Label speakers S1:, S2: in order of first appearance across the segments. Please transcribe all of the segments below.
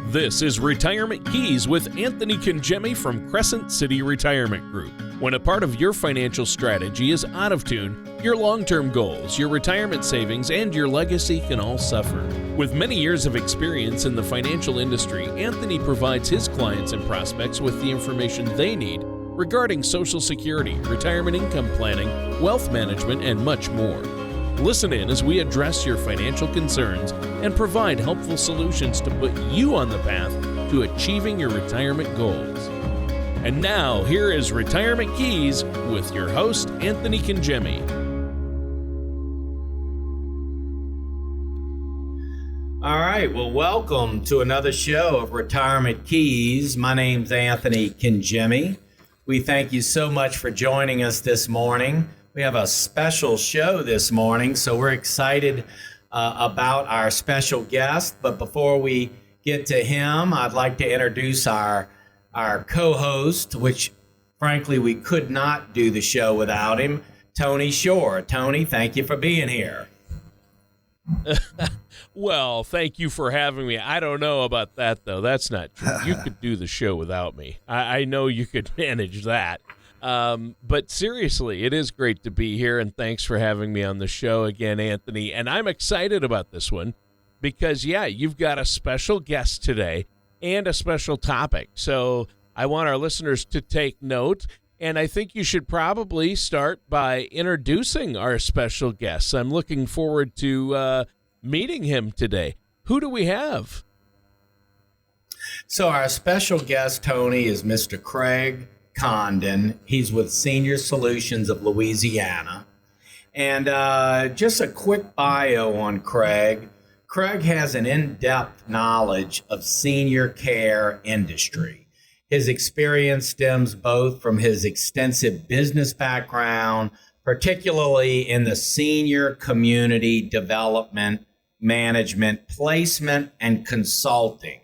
S1: This is Retirement Keys with Anthony Congemi from Crescent City Retirement Group. When a part of your financial strategy is out of tune, your long-term goals, your retirement savings, and your legacy can all suffer. With many years of experience in the financial industry, Anthony provides his clients and prospects with the information they need regarding Social Security, retirement income planning, wealth management, and much more. Listen in as we address your financial concerns and provide helpful solutions to put you on the path to achieving your retirement goals. And now, here is Retirement Keys with your host, Anthony Congemi.
S2: All right, well, welcome to another show of Retirement Keys. My name's Anthony Congemi. We thank you so much for joining us this morning. We have a special show this morning, so we're excited about our special guest. But before we get to him, I'd like to introduce our co-host, which frankly we could not do the show without him, Tony Shore. Tony, thank you for being here.
S1: Well, thank you for having me. I don't know about that, though. That's not true. You could do the show without me. I know you could manage that. But seriously, it is great to be here, and thanks for having me on the show again, Anthony. And I'm excited about this one because, yeah, you've got a special guest today and a special topic. So I want our listeners to take note, and I think you should probably start by introducing our special guest. I'm looking forward to meeting him today. Who do we have?
S2: So our special guest, Tony, is Mr. Craig Condon. He's with Senior Solutions of Louisiana. And just a quick bio on Craig. Craig has an in-depth knowledge of senior care industry. His experience stems both from his extensive business background, particularly in the senior community development, management, placement, and consulting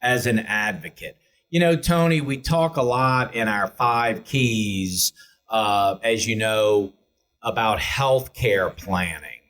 S2: as an advocate. You know, Tony, we talk a lot in our 5 keys, as you know, about healthcare planning.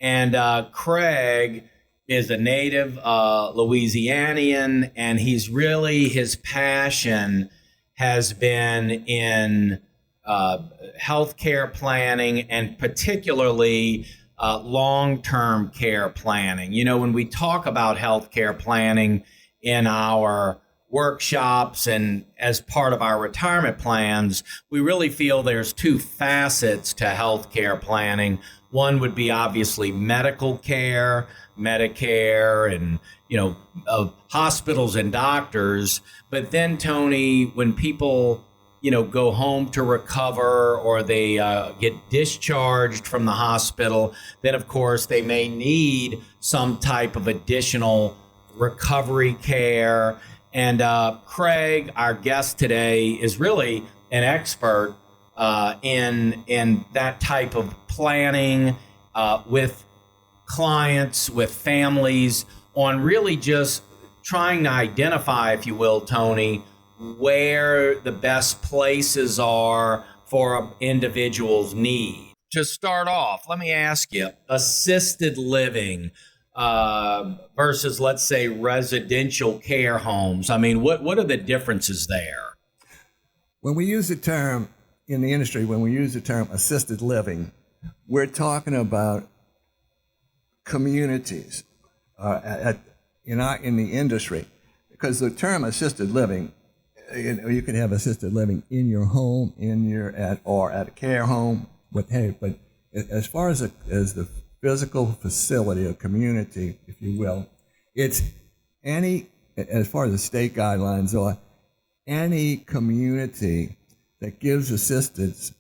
S2: And Craig is a native Louisianian, and his passion has been in healthcare planning and particularly long-term care planning. You know, when we talk about healthcare planning in our workshops and as part of our retirement plans, we really feel there's 2 facets to healthcare planning. One would be obviously medical care, Medicare, and, hospitals and doctors. But then, Tony, when people, go home to recover or they get discharged from the hospital, then of course they may need some type of additional recovery care. And Craig, our guest today, is really an expert in that type of planning with clients, with families, on really just trying to identify, if you will, Tony, where the best places are for an individual's need. To start off, let me ask you, assisted living versus, let's say, residential care homes. I mean, what are the differences there?
S3: When we use the term in the industry, when we use the term assisted living, we're talking about communities in the industry, because the term assisted living, you can have assisted living in your home, or at a care home, but as far as the physical facility, a community, if you will, it's as far as the state guidelines are, any community that gives assistance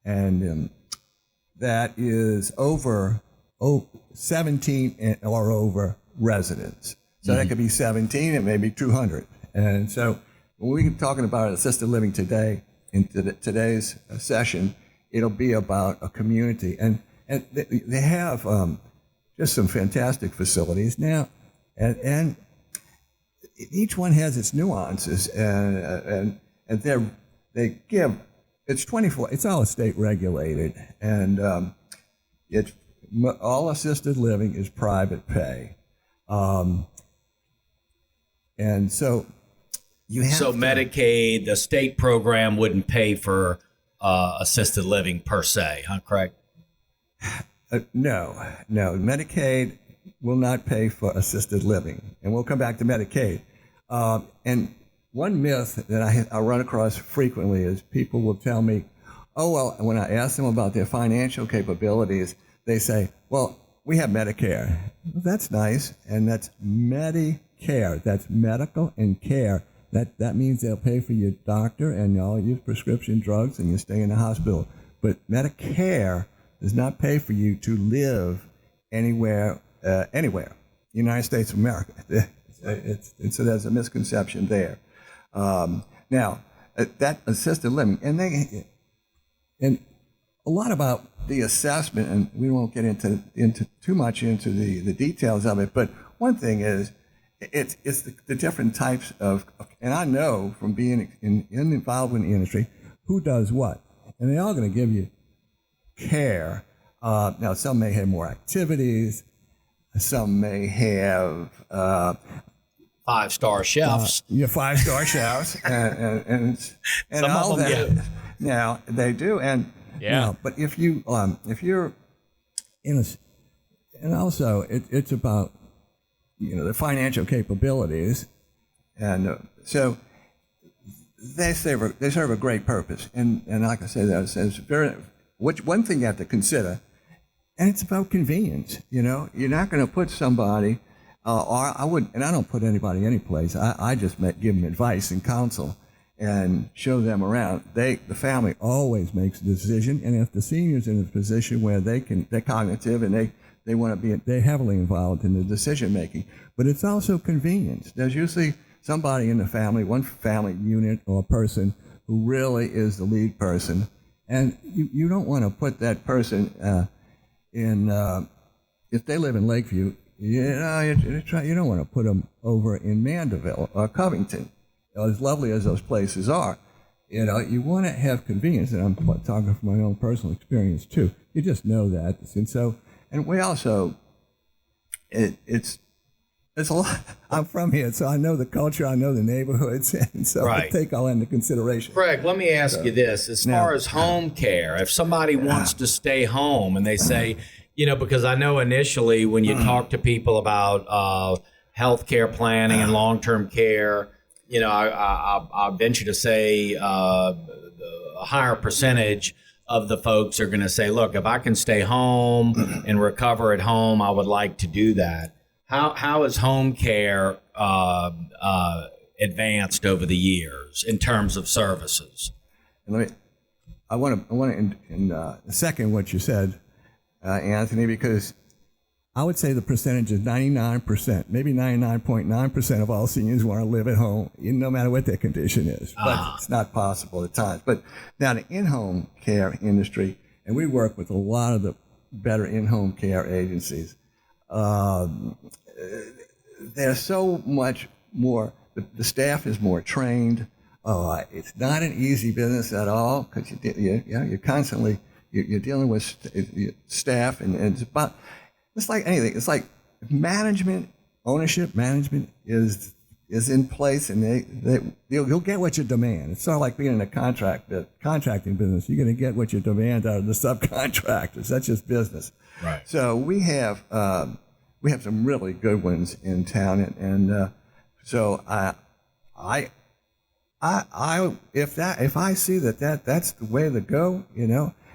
S3: and that is over 17 or over residents. So that could be 17, it may be 200. And so when we're talking about assisted living today, in today's session, it'll be about a community. And they have just some fantastic facilities now, and each one has its nuances, and they give. It's 24. It's all state regulated, and all assisted living is private pay. And so you have
S2: So Medicaid, the state program wouldn't pay for assisted living per se, huh, Craig?
S3: No. Medicaid will not pay for assisted living. And we'll come back to Medicaid. And one myth that I run across frequently is people will tell me, oh, well, when I ask them about their financial capabilities, they say, well, we have Medicare. Well, that's nice. And that's Medicare. That's medical and care. That means they'll pay for your doctor and all your prescription drugs and you stay in the hospital. But Medicare does not pay for you to live anywhere, United States of America. So there's a misconception there. Now, that assisted living, and a lot about the assessment, and we won't get into too much into the details of it, but one thing is, it's the different types of, and I know from being involved in the industry, who does what. And they're all going to give you care. Now, some may have more activities. Some may have...
S2: 5-star chefs.
S3: Your 5-star chefs. and
S2: Some
S3: all
S2: of them,
S3: that.
S2: yeah.
S3: Now, they do. And, but if you're in a... And also, it's about... the financial capabilities, and so they serve a great purpose. And like I said, one thing you have to consider, and it's about convenience. You're not going to put somebody, or I wouldn't, and I don't put anybody any place. I just give them advice and counsel and show them around. The family always makes a decision, and if the senior's in a position where they're cognitive and they want to they're heavily involved in the decision making. But it's also convenience. There's usually somebody in the family, one family unit or person who really is the lead person. And you don't want to put that person if they live in Lakeview, you don't want to put them over in Mandeville or Covington, as lovely as those places are. You want to have convenience, and I'm talking from my own personal experience too. You just know that. And we also, it's a lot. I'm from here, so I know the culture, I know the neighborhoods, and so I take all into consideration.
S2: Craig, let me ask you this. As far as home care, if somebody wants to stay home and they say, because I know initially when you talk to people about health care planning and long-term care, I venture to say a higher percentage of the folks are going to say, look, if I can stay home and recover at home, I would like to do that. How has home care advanced over the years in terms of services?
S3: And I want to second what you said, Anthony, because I would say the percentage is 99%, maybe 99.9% of all seniors want to live at home, no matter what their condition is. But it's not possible at times. But now the in-home care industry, and we work with a lot of the better in-home care agencies, there's so much more, the staff is more trained. It's not an easy business at all, because you're constantly, you're dealing with staff, and it's about... It's like anything. It's like management, ownership management is in place, and you'll get what you demand. It's sort of like being in a contracting business. You're going to get what you demand out of the subcontractors. That's just business.
S2: Right. So
S3: we have some really good ones in town, and so if I see that's the way to go,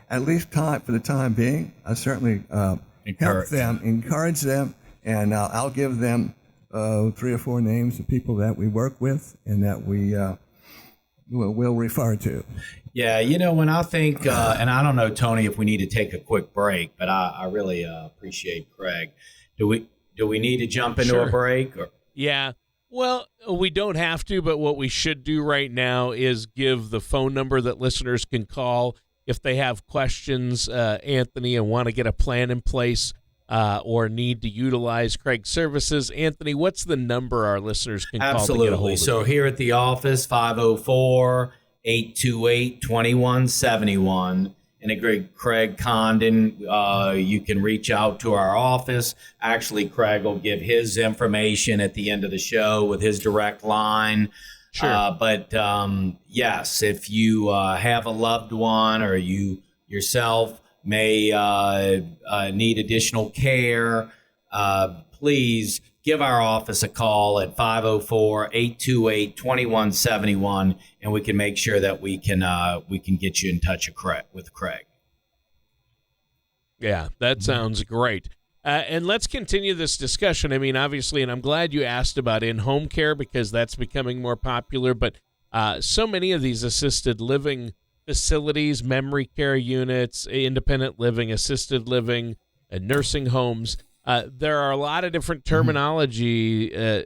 S3: at least for the time being, I certainly. Encourage them, and I'll give them 3 or 4 names of people that we work with and that we will refer to.
S2: Yeah, when I think, and I don't know, Tony, if we need to take a quick break, but I really appreciate Craig. Do we need to jump into a break? Or?
S1: Yeah. Well, we don't have to, but what we should do right now is give the phone number that listeners can call if they have questions, Anthony, and want to get a plan in place or need to utilize Craig's services. Anthony, what's the number our listeners can call to get a hold of you?
S2: So here at the office, 504-828-2171. and a Craig Condon. You can reach out to our office. Actually, Craig will give his information at the end of the show with his direct line.
S1: Sure.
S2: But yes, if you have a loved one or you yourself may need additional care, please give our office a call at 504-828-2171, and we can make sure that we can get you in touch with Craig.
S1: Yeah, that sounds great. And let's continue this discussion. I mean, obviously, and I'm glad you asked about in-home care because that's becoming more popular, but so many of these assisted living facilities, memory care units, independent living, assisted living, and nursing homes, there are a lot of different terminology,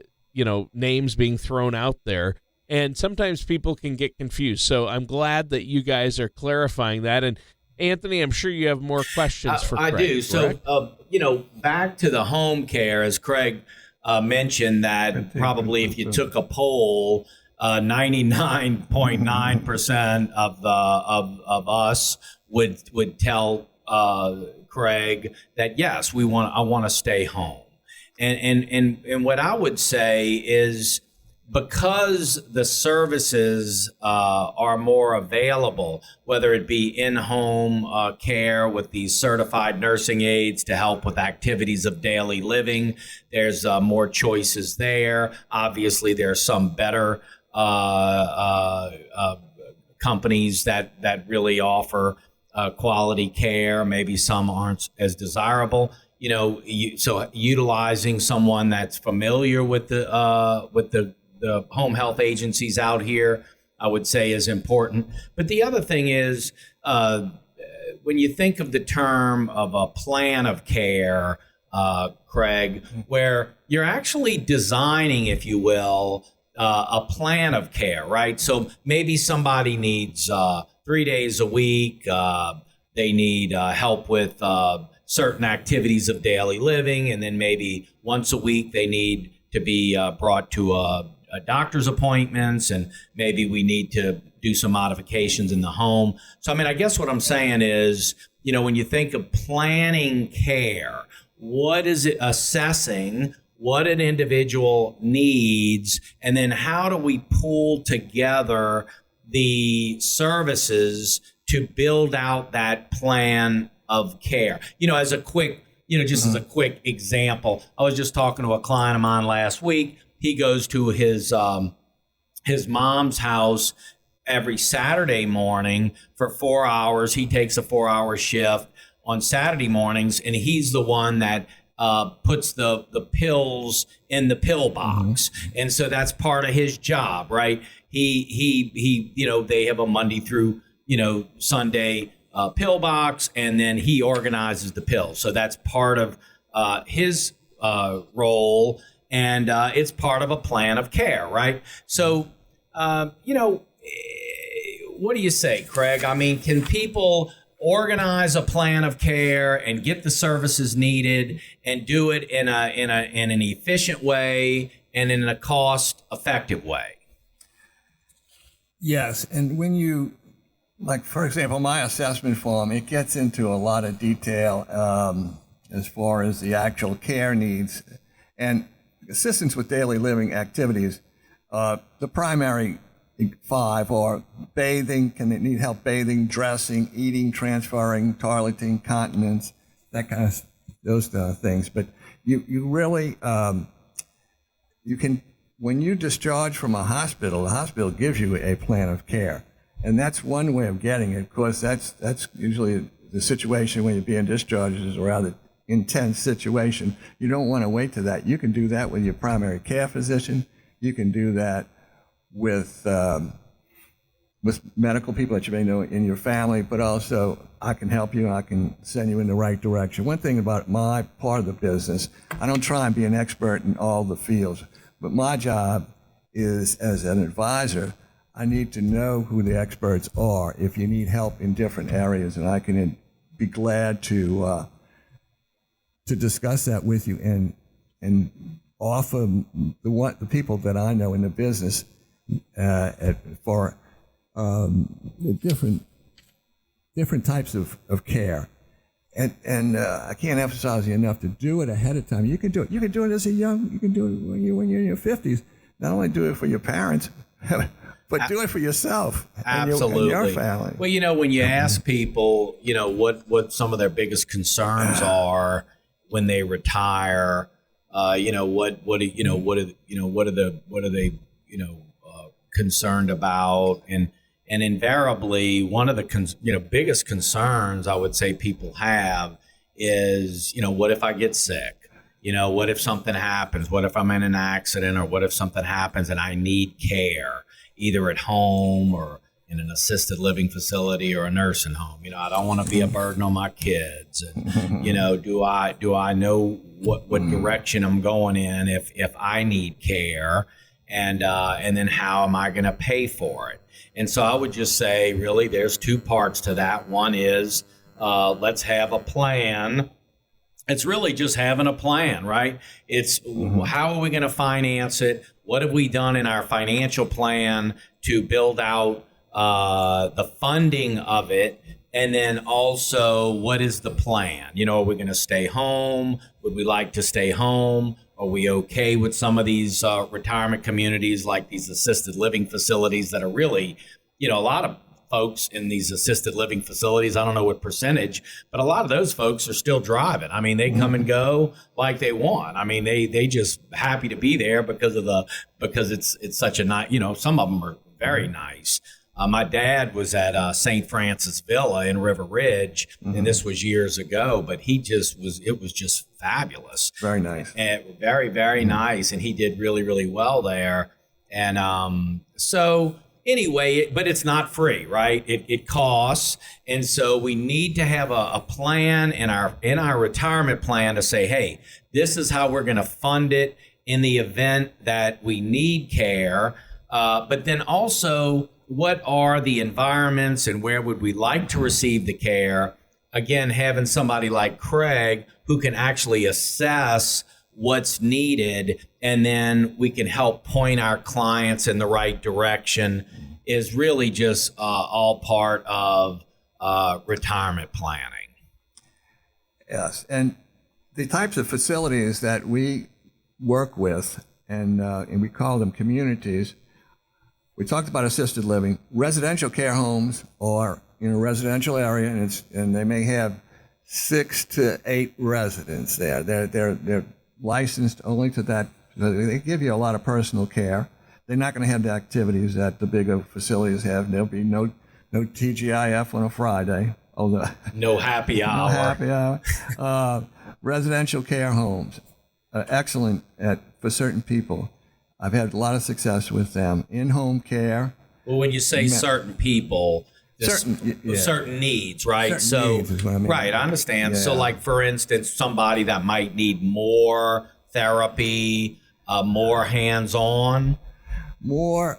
S1: names being thrown out there, and sometimes people can get confused. So I'm glad that you guys are clarifying that. And Anthony, I'm sure you have more questions for Craig.
S2: I do.
S1: Correct?
S2: So, back to the home care, as Craig mentioned, that probably if you took a poll, 99.9% of us would tell Craig that yes, I want to stay home, and what I would say is because the services are more available, whether it be in-home care with these certified nursing aides to help with activities of daily living, there's more choices there. Obviously, there are some better companies that really offer quality care. Maybe some aren't as desirable. So utilizing someone that's familiar with the home health agencies out here, I would say, is important. But the other thing is, when you think of the term of a plan of care, Craig, where you're actually designing, if you will, a plan of care, right? So maybe somebody needs 3 days a week. They need help with certain activities of daily living. And then maybe once a week, they need to be brought to a doctor's appointments. And maybe we need to do some modifications in the home. So, I guess what I'm saying is, when you think of planning care, what is it assessing what an individual needs, and then how do we pull together the services to build out that plan of care? As a quick, as a quick example, I was just talking to a client of mine last week. He goes to his mom's house every Saturday morning for 4 hours. He takes a 4-hour shift on Saturday mornings, and he's the one that puts the pills in the pill box. And so that's part of his job, right? He they have a Monday through, Sunday pill box, and then he organizes the pills. So that's part of his role, and it's part of a plan of care, right? So, what do you say, Craig? Can people organize a plan of care and get the services needed and do it in an efficient way and in a cost-effective way?
S3: Yes, and when you, for example, my assessment form, it gets into a lot of detail as far as the actual care needs and assistance with daily living activities. The primary 5 are bathing. Can they need help bathing, dressing, eating, transferring, toileting, continence, that kind of those things. But you really you can, when you discharge from a hospital, the hospital gives you a plan of care, and that's one way of getting it. Of course, that's usually the situation when you're being discharged is a rather intense situation. You don't want to wait to that. You can do that with your primary care physician. You can do that with medical people that you may know in your family, but also I can help you. I can send you in the right direction. One thing about my part of the business, I don't try and be an expert in all the fields, but my job is as an advisor, I need to know who the experts are if you need help in different areas, and I can be glad to discuss that with you and offer the people that I know in the business for the different types of care. And I can't emphasize enough to do it ahead of time. You can do it. You can do it as a young. You can do it when you're in your 50s. Not only do it for your parents, but do it for yourself.
S2: Absolutely.
S3: And your family.
S2: Well, when you ask people, what some of their biggest concerns are when they retire, what are they concerned about, and invariably, one of the biggest concerns I would say people have is, what if I get sick? What if something happens? What if I'm in an accident, or what if something happens and I need care, either at home or in an assisted living facility or a nursing home? I don't want to be a burden on my kids. And, do I know what direction I'm going in if I need care? And then how am I going to pay for it? And so I would just say, really, there's two parts to that. One is let's have a plan. It's really just having a plan, right? It's how are we going to finance it? What have we done in our financial plan to build out the funding of it? And then also, what is the plan? Are we going to stay home? Would we like to stay home? Are we okay with some of these retirement communities, like these assisted living facilities that are really, a lot of folks in these assisted living facilities, I don't know what percentage, but a lot of those folks are still driving. I mean, they come and go like they want. I mean, they just happy to be there because it's such a nice, some of them are very nice. My dad was at St. Francis Villa in River Ridge, and this was years ago, but it was just fabulous.
S3: Very nice.
S2: And very, very nice. And he did really, really well there. And so anyway, but it's not free, right? It costs. And so we need to have a plan in our retirement plan to say, hey, this is how we're going to fund it in the event that we need care. But then also, what are the environments and where would we like to receive the care? Again, having somebody like Craig who can actually assess what's needed, and then we can help point our clients in the right direction, is really just all part of retirement planning.
S3: Yes, and the types of facilities that we work with, and we call them communities. We talked about assisted living. Residential care homes are in a residential area, and they may have 6 to 8 residents there. They're licensed only to that. They give you a lot of personal care. They're not going to have the activities that the bigger facilities have. There'll be no TGIF on a Friday.
S2: No happy hour.
S3: No happy hour. Residential care homes, excellent for certain people. I've had a lot of success with them. In-home care.
S2: Well, when you say certain people, certain needs, right?
S3: Certain needs is what I mean.
S2: Right, I understand.
S3: Yeah.
S2: So, like, for instance, somebody that might need more therapy, more hands-on.
S3: More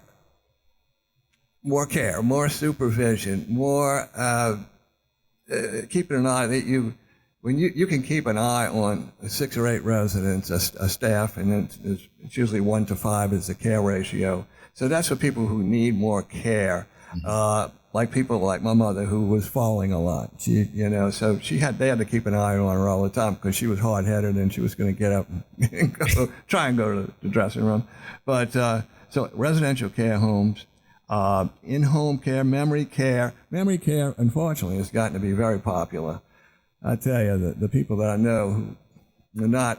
S3: care, more supervision, more keeping an eye that you can keep an eye on 6 or 8 residents, a staff, and it's usually 1 to 5 is the care ratio. So that's for people who need more care. Like people like my mother, who was falling a lot. So they had to keep an eye on her all the time because she was hard-headed and she was going to get up and try and go to the dressing room. But so residential care homes, in-home care, memory care. Memory care, unfortunately, has gotten to be very popular. I tell you, the people that I know who are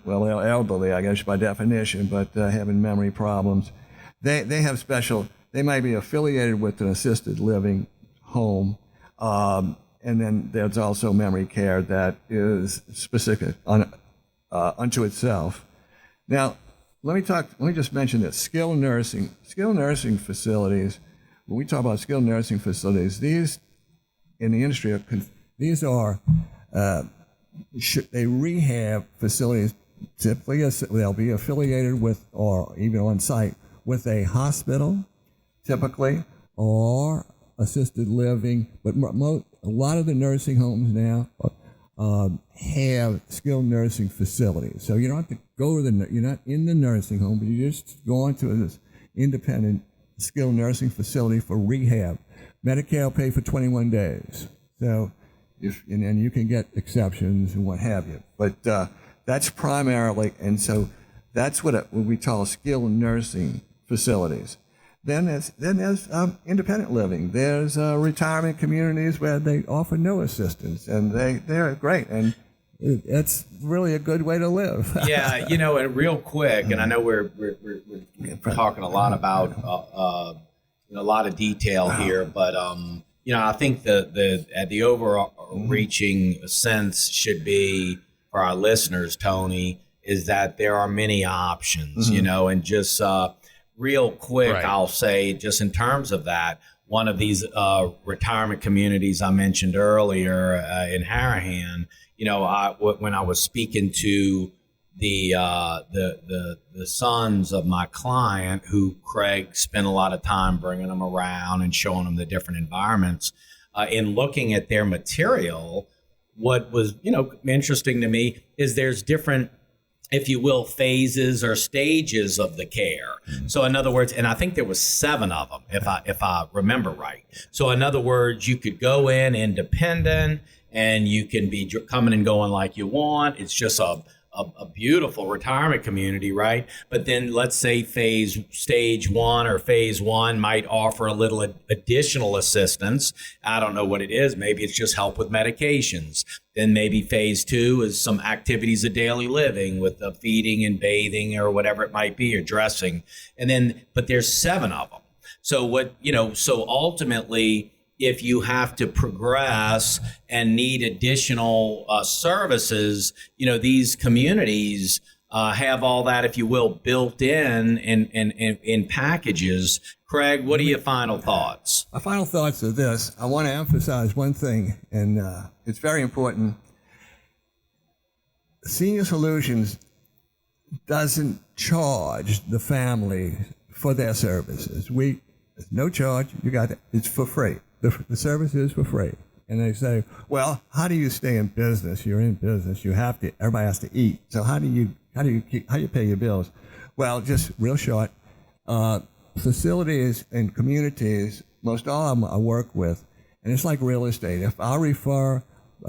S3: they're elderly, I guess by definition, but having memory problems, they have special. They might be affiliated with an assisted living home, and then there's also memory care that is specific unto itself. Now, let me just mention this: skilled nursing facilities. When we talk about skilled nursing facilities, these in the industry they rehab facilities. Typically, they'll be affiliated with, or even on site with, a hospital, typically, or assisted living. But a lot of the nursing homes now have skilled nursing facilities. So you don't have to go to you're not in the nursing home, but you just go into this independent skilled nursing facility for rehab. Medicare will pay for 21 days. So, and you can get exceptions and what have you. But that's primarily, and so that's what we call skilled nursing facilities. Then there's independent living. There's retirement communities where they offer no assistance, and they're great, and it's really a good way to live.
S2: Yeah, and real quick, and I know we're talking a lot about a lot of detail here, but I think the overreaching sense should be for our listeners, Tony, is that there are many options, and just real quick, right. I'll say just in terms of that, one of these retirement communities I mentioned earlier in Harahan, when I was speaking to the sons of my client, who Craig spent a lot of time bringing them around and showing them the different environments, in looking at their material, what was interesting to me is there's different, if you will, phases or stages of the care. Mm-hmm. So in other words, and I think there was 7 of them, if I remember right. So in other words, you could go in independent, and you can be coming and going like you want. It's just a beautiful retirement community, right? But then let's say stage 1 or phase 1 might offer a little additional assistance. I don't know what it is. Maybe it's just help with medications. Then maybe phase 2 is some activities of daily living with the feeding and bathing or whatever it might be, or dressing. But there's 7 of them. So so ultimately, if you have to progress and need additional services, these communities have all that, if you will, built in packages. Craig, what are your final thoughts?
S3: My final thoughts are this. I want to emphasize one thing, and it's very important. Senior Solutions doesn't charge the family for their services. There's no charge. You got it. It's for free. The service is for free. And they say, well, how do you stay in business? You're in business. Everybody has to eat. So how do you pay your bills? Well, just real short, facilities and communities, most all of them I work with, and it's like real estate. If I refer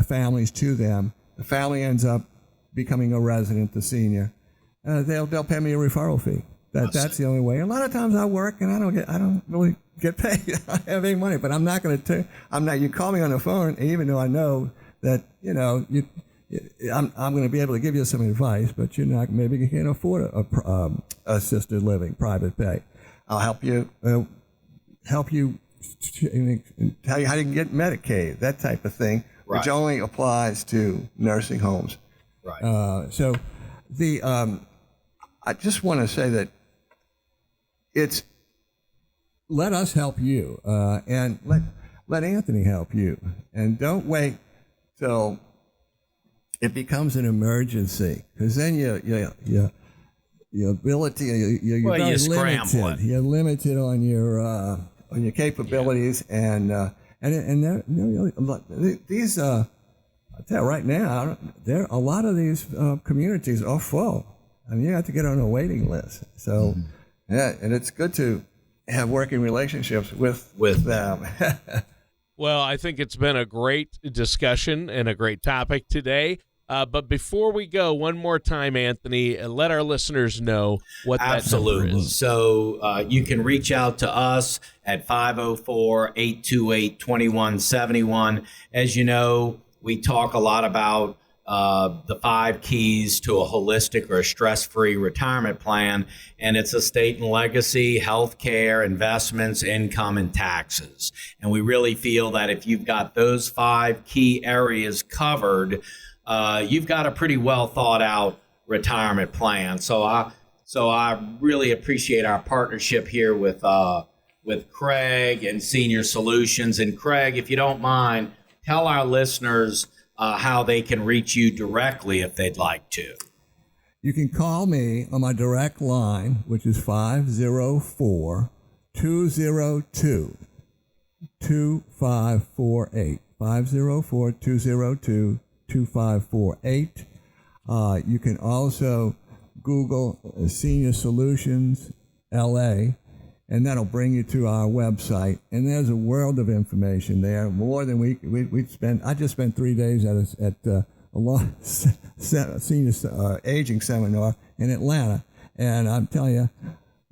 S3: families to them, the family ends up becoming a resident, the senior, they'll pay me a referral fee. That's the only way. A lot of times I work and I don't really get paid. I don't have any money, but I'm not going to. You call me on the phone, and even though I know that I'm going to be able to give you some advice, but you're not. Maybe you can't afford assisted living, private pay. I'll help you tell you how you can get Medicaid, that type of thing, right, which only applies to nursing homes.
S2: Right.
S3: So I just want to say that it's let us help you, and let Anthony help you, and don't wait till it becomes an emergency, because then your ability, you're very limited. You're limited on your capabilities, and these. I'll tell you right now, a lot of these communities are full. I mean, you have to get on a waiting list. So, yeah, and it's good to have working relationships with them.
S1: Well, I think it's been a great discussion and a great topic today. But before we go, one more time, Anthony, let our listeners know what that number is.
S2: So you can reach out to us at 504-828-2171. As you know, we talk a lot about the 5 keys to a holistic or a stress-free retirement plan, and it's estate and legacy, health care, investments, income, and taxes. And we really feel that if you've got those 5 key areas covered, you've got a pretty well thought out retirement plan. So I really appreciate our partnership here with Craig and Senior Solutions. And Craig, if you don't mind, tell our listeners how they can reach you directly if they'd like to.
S3: You can call me on my direct line, which is 504-202-2548. 504-202-2548. You can also Google Senior Solutions LA, and that'll bring you to our website. And there's a world of information there, more than we spent. I just spent 3 days at a senior aging seminar in Atlanta, and I'm telling you,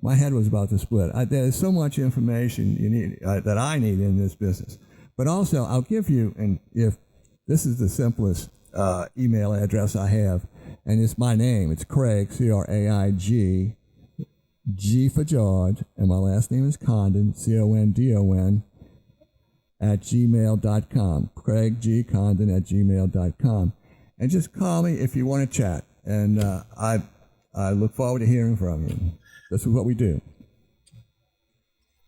S3: my head was about to split. There's so much information you need that I need in this business. But also, I'll give you, and if this is the simplest email address I have, and it's my name. It's Craig, C-R-A-I-G, G for George, and my last name is Condon, C-O-N-D-O-N, at gmail.com, craiggcondon@gmail.com. And just call me if you want to chat. And I look forward to hearing from you. This is what we do.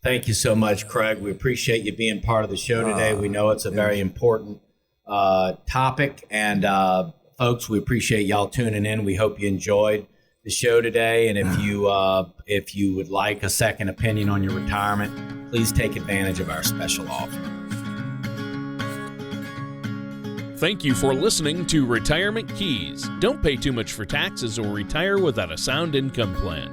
S2: Thank you so much, Craig. We appreciate you being part of the show today. We know it's a very important topic. And folks, we appreciate y'all tuning in. We hope you enjoyed the show today. And if you would like a second opinion on your retirement, please take advantage of our special offer.
S1: Thank you for listening to Retirement Keys. Don't pay too much for taxes or retire without a sound income plan.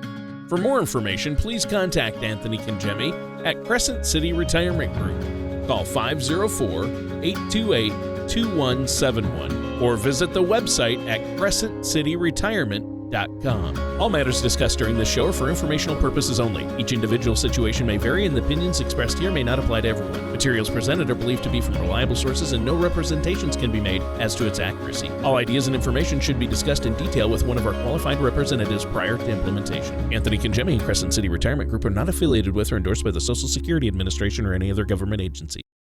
S1: For more information, please contact Anthony Congemi at Crescent City Retirement Group. Call 504-828-2171 or visit the website at crescentcityretirement.com. All matters discussed during this show are for informational purposes only. Each individual situation may vary, and the opinions expressed here may not apply to everyone. Materials presented are believed to be from reliable sources, and no representations can be made as to its accuracy. All ideas and information should be discussed in detail with one of our qualified representatives prior to implementation. Anthony Congemi and Crescent City Retirement Group are not affiliated with or endorsed by the Social Security Administration or any other government agency.